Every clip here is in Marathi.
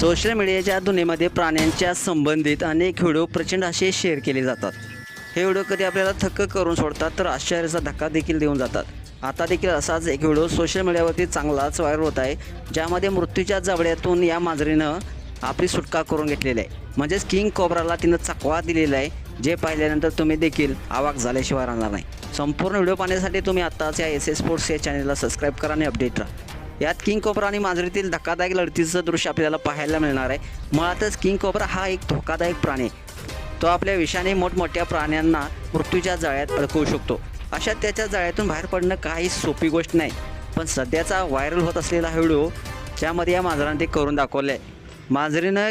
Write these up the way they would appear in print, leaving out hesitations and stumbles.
सोशल मीडियाच्या दुनियेमध्ये प्राण्यांच्या संबंधित अनेक व्हिडिओ प्रचंड असे शेअर केले जातात। हे व्हिडिओ कधी आपल्याला थक्क करून सोडतात तर आश्चर्याचा धक्का देखील देऊन जातात। आता देखील असाच एक व्हिडिओ सोशल मीडियावरती चांगलाच व्हायरल होत आहे, ज्यामध्ये मृत्यूच्या जबड्यातून या मांजरीनं आपली सुटका करून घेतलेली आहे। म्हणजेच किंग कोब्राला तिनं चकवा दिलेला आहे, जे पाहिल्यानंतर तुम्ही देखील अवाक झाल्याशिवाय राहणार नाही। संपूर्ण व्हिडिओ पाहण्यासाठी तुम्ही आत्ताच या एस स्पोर्ट्स या चॅनलला सबस्क्राईब करा आणि अपडेट राहा। यात किंग कोब्रा आणि मांजरीतील धक्कादायक लढतीचं दृश्य आपल्याला पाहायला मिळणार आहे। मुळातच किंग कोब्रा हा एक धोकादायक प्राणी आहे। तो आपल्या विषाने मोठमोठ्या प्राण्यांना मृत्यूच्या जाळ्यात अडकवू शकतो। अशा त्याच्या जाळ्यातून बाहेर पडणं काही सोपी गोष्ट नाही, पण सध्याचा व्हायरल होत असलेला हा व्हिडिओ ज्यामध्ये या मांजराने ते करून दाखवलं आहे। मांजरीनं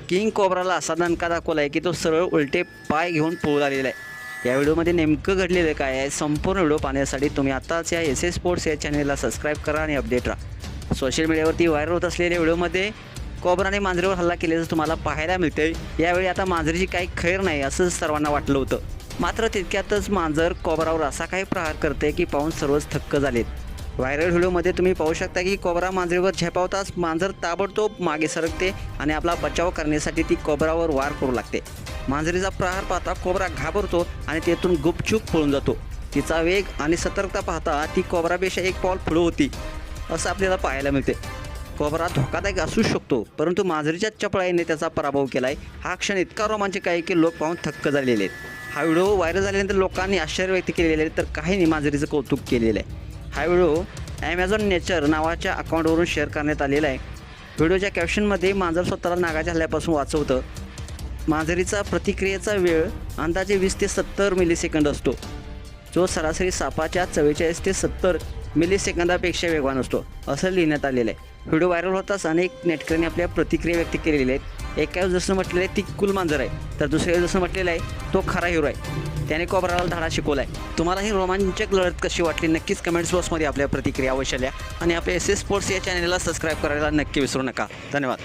किंग कोब्राला असा दणका दाखवला आहे की तो सरळ उलटे पाय घेऊन पळून आलेला आहे। या व्हिडिओमध्ये नेमकं घडलेलं काय आहे, संपूर्ण व्हिडिओ पाहण्यासाठी तुम्ही आताच या एस स्पोर्ट्स या चॅनलला सबस्क्राईब करा आणि अपडेट राहा। सोशल मीडियावरती व्हायरल होत असलेल्या व्हिडिओमध्ये कोब्राने मांजरीवर हल्ला केल्याचं तुम्हाला पाहायला मिळते। यावेळी आता मांजरीची काही खैर नाही असं सर्वांना वाटलं होतं, मात्र तितक्यातच मांजर कोब्रावर असा काही प्रहार करते की पाहून सर्वच थक्क झालेत। व्हायरल व्हिडिओमध्ये तुम्ही पाहू शकता की कोब्रा मांजरीवर झेपावताच मांजर ताबडतोब मागे सरकते आणि आपला बचाव करण्यासाठी ती कोब्रावर वार करू लागते। मांजरीचा प्रहार पाहता कोब्रा घाबरतो आणि तेथून गुपचूप पळून जातो। तिचा वेग आणि सतर्कता पाहता ती कोब्रापेक्षा एक पाऊल पुढे होती असं आपल्याला पाहायला मिळते। कोब्रा धोकादायक असू शकतो, परंतु मांजरीच्या चपळाईने त्याचा पराभव केला आहे। हा क्षण इतका रोमांचक आहे की लोक पाहून थक्क झालेले आहेत। हा व्हिडिओ व्हायरल झाल्यानंतर लोकांनी आश्चर्य व्यक्त केलेले आहे, तर काहींनी मांजरीचं कौतुक केलेलं आहे। हा व्हिडिओ ॲमेझॉन नेचर नावाच्या अकाउंटवरून शेअर करण्यात आलेला आहे। व्हिडिओच्या कॅप्शनमध्ये मांजर स्वतःला नागाच्या हल्ल्यापासून वाचवतं। मांजरीचा प्रतिक्रियेचा वेळ अंदाजे 20 ते 70 मिलीसेकंद असतो, जो सरासरी सापाच्या 44 ते 70 मिलीसेकंदापेक्षा वेगवान असतो असं लिहिण्यात आलेलं आहे। व्हिडिओ व्हायरल होताच अनेक नेटकऱ्यांनी आपल्या प्रतिक्रिया व्यक्त केलेल्या आहेत। एका जसं म्हटलेलं आहे ती कुल मांजर आहे, तर दुसऱ्या जसं म्हटलेलं आहे तो खरा हिरो आहे, त्याने कोब्राला धडा शिकवला आहे। तुम्हाला ही रोमांचक लढत कशी वाटली नक्कीच कमेंट्स बॉक्समध्ये आपल्या प्रतिक्रिया अवश्य लिहा आणि आपल्या एस स्पोर्ट्स या चॅनलला सबस्क्राईब करायला नक्की विसरू नका। धन्यवाद।